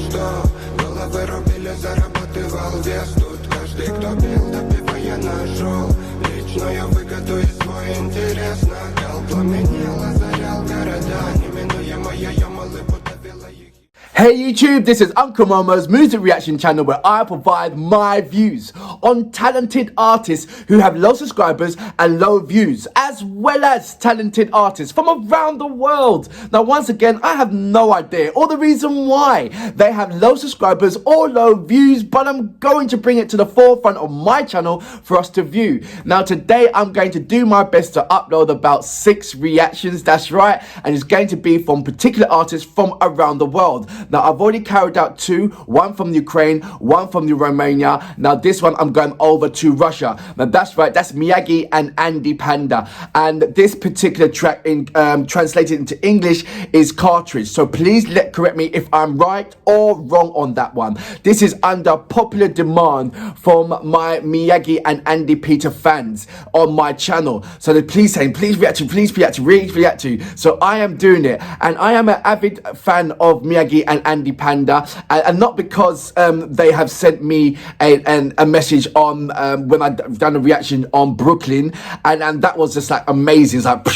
Что головы рубили, зарабатывал вес. Тут каждый, кто пил, допивая нашел личную выгоду и свой интерес. Накал пламенел, озарял города, неминуемая ямалы будовила их. Hey YouTube, this is Uncle Momo's music reaction channel where I provide my views on talented artists who have low subscribers and low views, as well as talented artists from around the world. Now once again, I have no idea or the reason why they have low subscribers or low views, but I'm going to bring it to the forefront of my channel for us to view. Now today I'm going to do my best to upload about 6 reactions, that's right, and it's going to be from particular artists from around the world. Now I've already carried out 2, one from Ukraine, one from Romania. Now this one I'm going over to Russia. Now that's right, that's Miyagi and Andy Panda. And this particular track in translated into English is Cartridge. So please correct me if I'm right or wrong on that one. This is under popular demand from my Miyagi and Andy Peter fans on my channel. So please react to. So I am doing it, and I am an avid fan of Miyagi and Andy Panda, and not because they have sent me a message on when I've done a reaction on Brooklyn, and that was just like amazing. It's like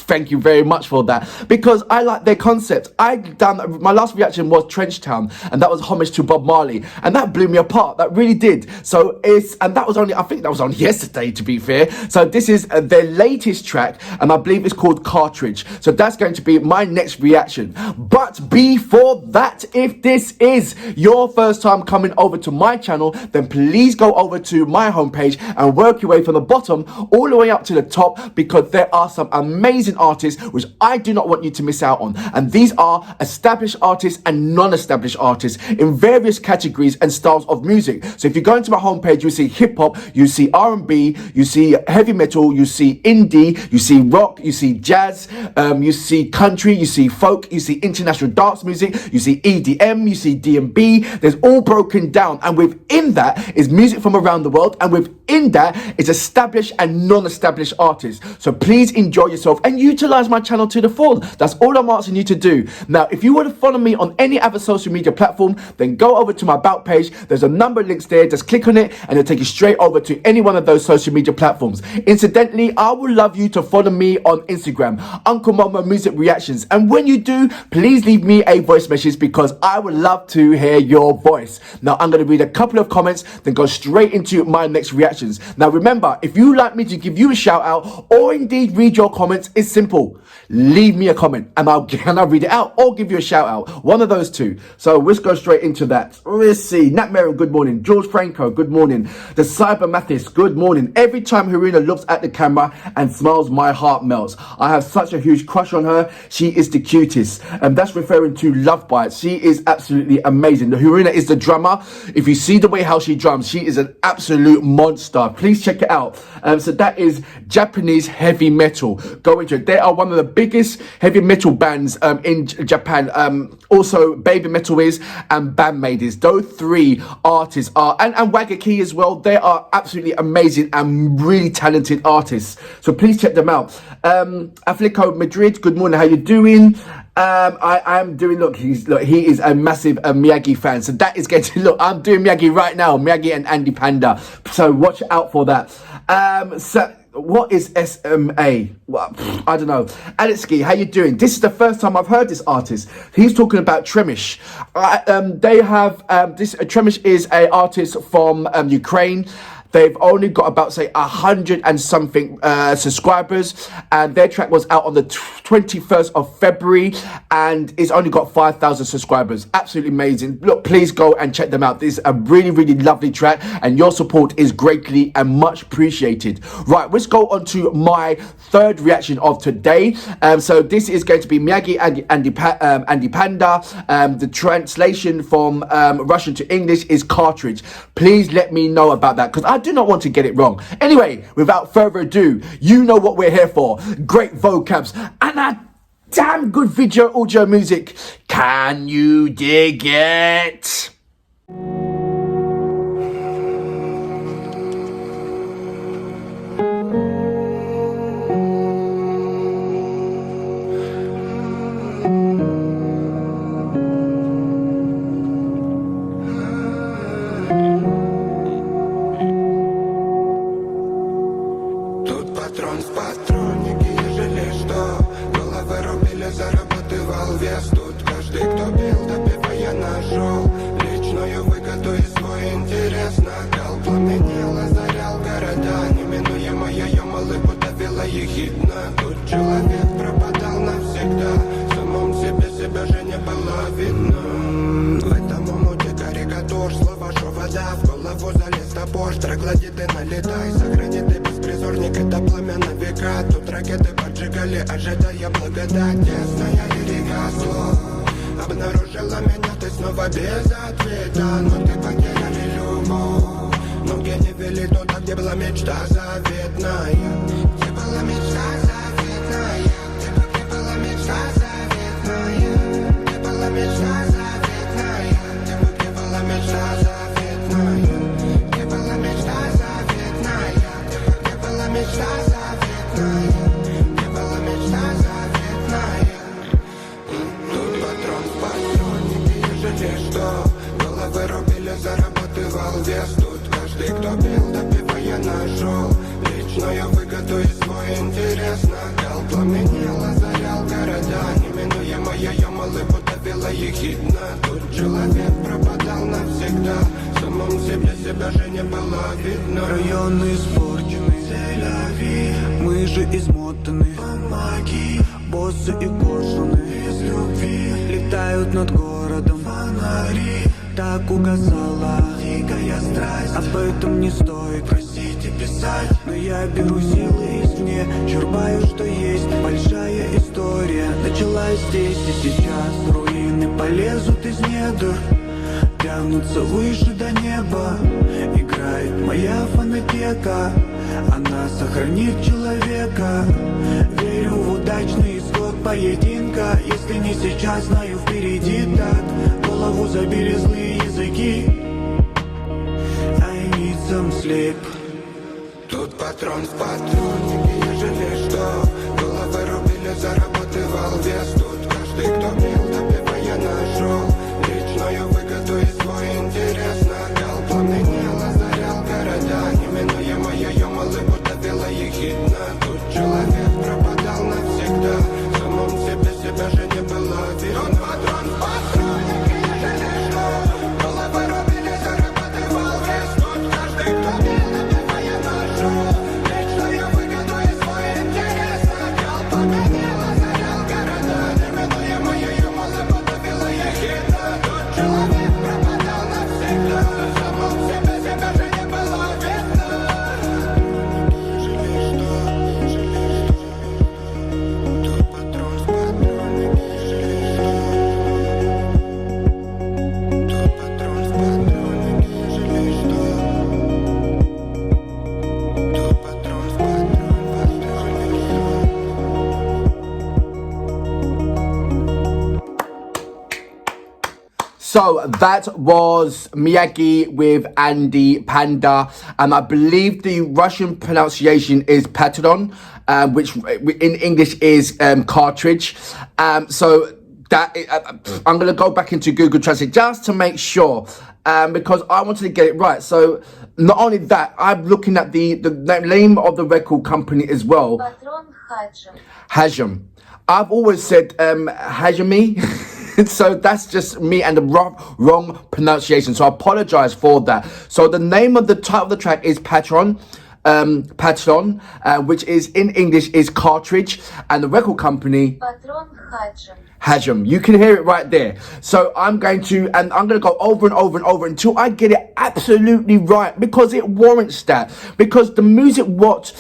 thank you very much for that, because I like their concept. My last reaction was Trench Town, and that was homage to Bob Marley, and that blew me apart. That really did. So that was only, I think that was on yesterday, to be fair. So this is their latest track, and I believe it's called Cartridge. So that's going to be my next reaction. But before that, if this is your first time coming over to my channel, then please go over to my homepage and work your way from the bottom all the way up to the top, because there are some amazing artists which I do not want you to miss out on, and these are established artists and non-established artists in various categories and styles of music. So if you go into my homepage, you see hip-hop, you see R&B, you see heavy metal, you see indie, you see rock, you see jazz, you see country, you see folk, you see international dance music, you see EDM, you see D&B. There's all broken down, and within that is music from around the world, and within that is established and non-established artists. So please enjoy yourself and utilize my channel to the full. That's all I'm asking you to do. Now, if you want to follow me on any other social media platform, then go over to my About page. There's a number of links there. Just click on it and it'll take you straight over to any one of those social media platforms. Incidentally, I would love you to follow me on Instagram, Uncle Momo Music Reactions. And when you do, please leave me a voice message, because I would love to hear your voice. Now, I'm going to read a couple of comments, then go straight into my next reactions. Now, remember, if you'd like me to give you a shout out or indeed read your comments, it's simple. Leave me a comment and I'll read it out or give you a shout out. One of those two. So let's go straight into that. Let's see. Nat Merrill, good morning. George Franco, good morning. The Cyber Mathis, good morning. Every time Haruna looks at the camera and smiles, my heart melts. I have such a huge crush on her. She is the cutest. And that's referring to Love Bites. She is absolutely amazing. The Haruna is the drummer. If you see the way how she drums, she is an absolute monster. Please check it out. So that is Japanese heavy metal. Go into it. They are one of the biggest heavy metal bands in Japan. Also Baby Metal is, and Bandmaid is. Those 3 artists are, and Wagaki as well. They are absolutely amazing and really talented artists. So please check them out. Aflico Madrid, good morning. How you doing? I am doing, he is a massive Miyagi fan, so that is going to, I'm doing Miyagi right now, Miyagi and Andy Panda, so watch out for that. So what is SMA? Well, I don't know. Alexi, how you doing? This is the first time I've heard this artist. He's talking about Tremish. They have this Tremish is a artist from Ukraine. They've only got about, say, 100 and something subscribers, and their track was out on the 21st of February, and it's only got 5,000 subscribers. Absolutely amazing. Look, please go and check them out. This is a really, really lovely track, and your support is greatly and much appreciated. Right, let's go on to my third reaction of today. So this is going to be Miyagi and Andy Panda. The translation from Russian to English is Cartridge. Please let me know about that, because I do not want to get it wrong. Anyway, without further ado, you know what we're here for. Great vocabs and a damn good video audio music. Can you dig it? патрон с патронники, ежели что. Головы рубили, зарабатывал вес. Тут каждый, кто бил, добивая нашел личную выгоду и свой интерес. Накал пламенел, озарял города. Неминуемо ее малыбу давила ехидно. Тут человек пропадал навсегда. В самом себе себя же не было видно. В этом омуте карикатур, слова, что вода. В голову залез топор, троглоди ты налетай. Сохрани ты беспризорник, это пламя на века. Тут ракеты поджигали, ожидая благодать. Тесная река слов обнаружила меня, ты снова без ответа. Но ты потеряли любовь. Ноги не вели туда, где была мечта заветная. Где была мечта заветная. Где была мечта заветная. Где была мечта заветная. Где была мечта заветная. Где была мечта заветная. Где была мечта заветная. Где была мечта заветная. Тут патрон в патроннике, ежели что. Головы рубили, зарабатывал вес. Тут каждый, кто бил, добивая нашел личную выгоду и свой интерес. Накал пламенел, озарял города. Неминуемо ее малыбу давила ехидно. Тут человек пропадал навсегда. В самом себе себя же не было видно. Район испорченный, Тель-Авив. Мы же измотаны, помоги. Боссы и коршуны из любви летают над городом фонари. Так угасала дикая страсть. Об этом не стоит просить и писать. Но я беру силы извне, черпаю, что есть. Большая история началась здесь и сейчас. Руины полезут из недр, тянутся выше до неба. Играет моя фонотека, она сохранит человека. Верю в удачный исход поединка. Если не сейчас, знаю, впереди так. Голову забили злые языки. I need some sleep. Тут патрон в патроннике, ежели что. Головы рубили, зарабатывал вес. Тут каждый, кто бил, добивая нашел личную выгоду и свой интерес. Накал пламенел, озарял города. Неминуемо ее малыбу давила ехидно. Тут человек пропадал навсегда. В самом себе себя же не было видно. Тут патрон в патроннике, ежели что. Головы рубили, зарабатывал вес. Тут каждый, кто бил, добивая нашел личную выгоду и свой интерес. Накал пламенел, озарял города. Неминуемо ее малыбу давила ехидно. Тут человек пропадал навсегда. В самом себе себя же не было видно. Ежели что, тут патрон в патроннике, ежели что. Тут патрон в патроннике, ежели что. Тут патрон в патроннике, So that was Miyagi with Andy Panda, and I believe the Russian pronunciation is Patra, which in English is Cartridge. So that I'm going to go back into Google Translate just to make sure, because I wanted to get it right. So not only that, I'm looking at the name of the record company as well. Патрон Хаджим. Hajime. I've always said Hajime. So that's just me and the wrong pronunciation. So I apologize for that. So the name of the title of the track is Patron, which is in English is Cartridge, and the record company Патрон Хаджим. Hajime. You can hear it right there. So I'm going to go over and over and over until I get it absolutely right, because it warrants that. Because the music what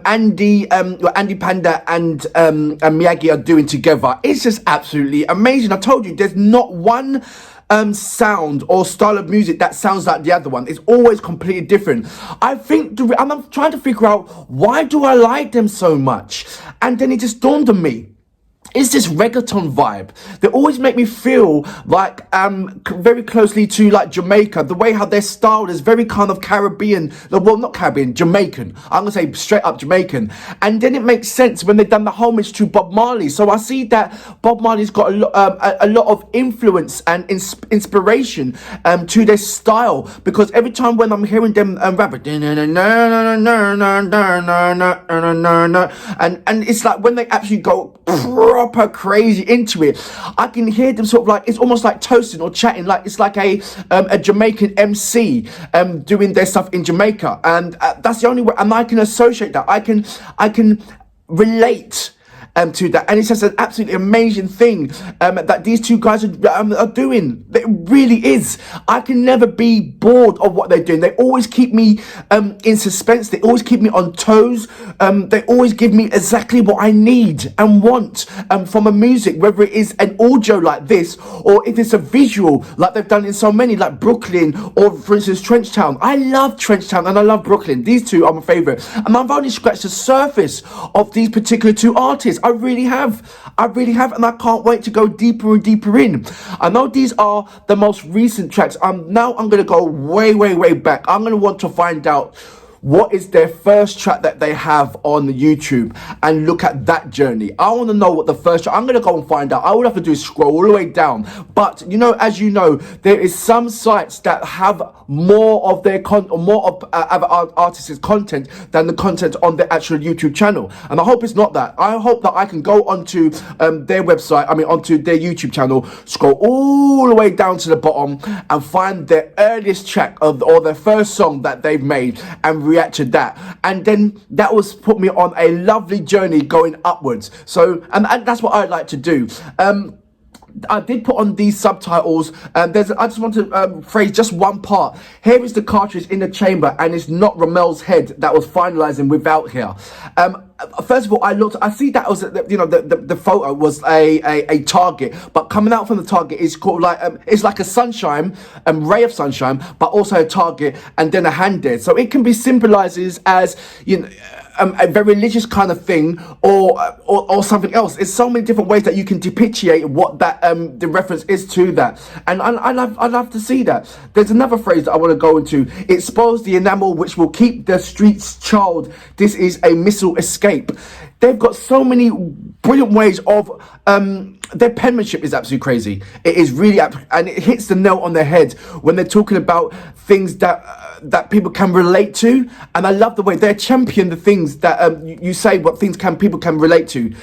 Andy Panda and Miyagi are doing together is just absolutely amazing. I told you, there's not one sound or style of music that sounds like the other one. It's always completely different. I'm trying to figure out, why do I like them so much? And then it just dawned on me. is this reggaeton vibe. They always make me feel like very closely to like Jamaica. The way how their style is very kind of Caribbean, well, not Caribbean, Jamaican. I'm gonna say straight up Jamaican. And then it makes sense when they've done the homage to Bob Marley. So I see that Bob Marley's got a lot of influence and inspiration to their style, because every time when I'm hearing them rap, and it's like when they actually go proper crazy into it, I can hear them sort of like, it's almost like toasting or chatting, like it's like a Jamaican MC doing their stuff in Jamaica, and that's the only way, and I can associate that, I can relate to that, and it's just an absolutely amazing thing that these two guys are doing. It really is. I can never be bored of what they're doing. They always keep me in suspense. They always keep me on toes. They always give me exactly what I need and want from a music, whether it is an audio like this, or if it's a visual like they've done in so many, like Brooklyn, or for instance Trenchtown. I love Trenchtown and I love Brooklyn. These two are my favorite, and I've only scratched the surface of these particular two artists. I really have, and I can't wait to go deeper and deeper in. I know these are the most recent tracks. Now I'm going to go way back. I'm going to want to find out what is their first track that they have on YouTube and look at that journey. I want to know what the first track, I'm going to go and find out. All I have to do is scroll all the way down. But, you know, as you know, there is some sites that have more of their more of other artists' content than the content on their actual YouTube channel. And I hope it's not that. I hope that I can go onto their website, onto their YouTube channel, scroll all the way down to the bottom and find their earliest track or their first song that they've made and react to that, and then that was put me on a lovely journey going upwards. So and that's what I like to do. I did put on these subtitles. I just want to phrase just one part. Here is the cartridge in the chamber, and it's not Romel's head that was finalizing without here. First of all, I see that was, you know, the photo was a target, but coming out from the target is called like it's like a sunshine, ray of sunshine, but also a target and then a hand there. So it can be symbolizes as, you know, a very religious kind of thing, or something else. There's so many different ways that you can depreciate what that the reference is to that, and I love to see that. There's another phrase that I want to go into. Expose the enamel which will keep the streets child. This is a missile escape. They've got so many brilliant ways of their penmanship is absolutely crazy. It is really, and it hits the nail on the head when they're talking about things that people can relate to. And I love the way they champion the things that you say, what things people can relate to.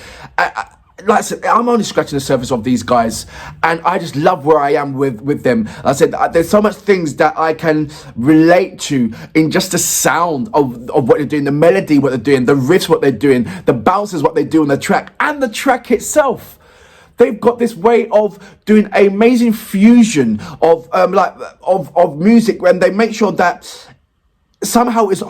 Like I said, I'm only scratching the surface of these guys, and I just love where I am with them. Like I said, there's so much things that I can relate to in just the sound of what they're doing, the melody, what they're doing, the riffs, what they're doing, the bounces, what they do on the track, and the track itself. They've got this way of doing an amazing fusion of music, when they make sure that somehow is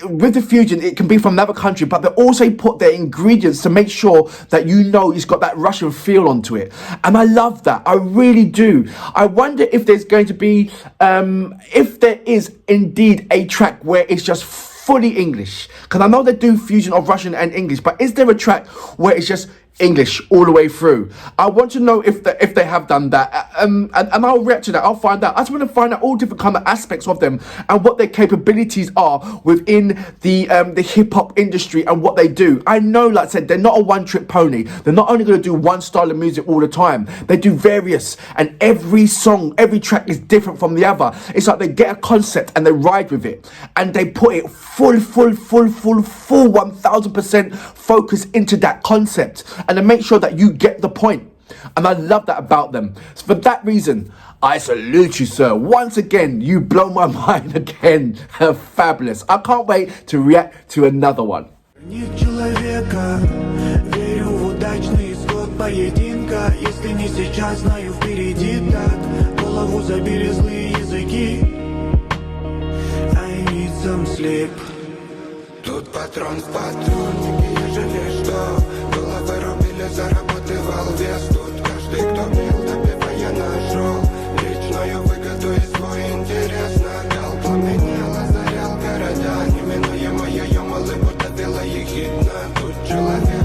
with the fusion, it can be from another country, but they also put their ingredients to make sure that, you know, it's got that Russian feel onto it. And I love that. I really do. I wonder if there's going to be if there is indeed a track where it's just fully English, because I know they do fusion of Russian and English, but is there a track where it's just English all the way through? I want to know if they have done that, and I'll react to that. I'll find out. I just want to find out all different kind of aspects of them and what their capabilities are within the hip hop industry and what they do. I know, like I said, they're not a one trick pony. They're not only going to do one style of music all the time. They do various, and every song, every track is different from the other. It's like they get a concept and they ride with it, and they put it full 1000% focus into that concept, and to make sure that you get the point. And I love that about them. So for that reason, I salute you, sir. Once again, you blow my mind again. Fabulous. I can't wait to react to another one. Нет человека, верю в удачный исход поединка. Если не сейчас, знаю впереди так. Голову забили злые языки. I need some sleep. Тут патрон в патроннике, ежели что. Головы рубили, зарабатывал вес. Тут каждый, кто бил, добивая нашел личную выгоду и свой интерес. Накал пламенел, озарял города. Неминуемо ее малы, будто вела ехидна. Тут человек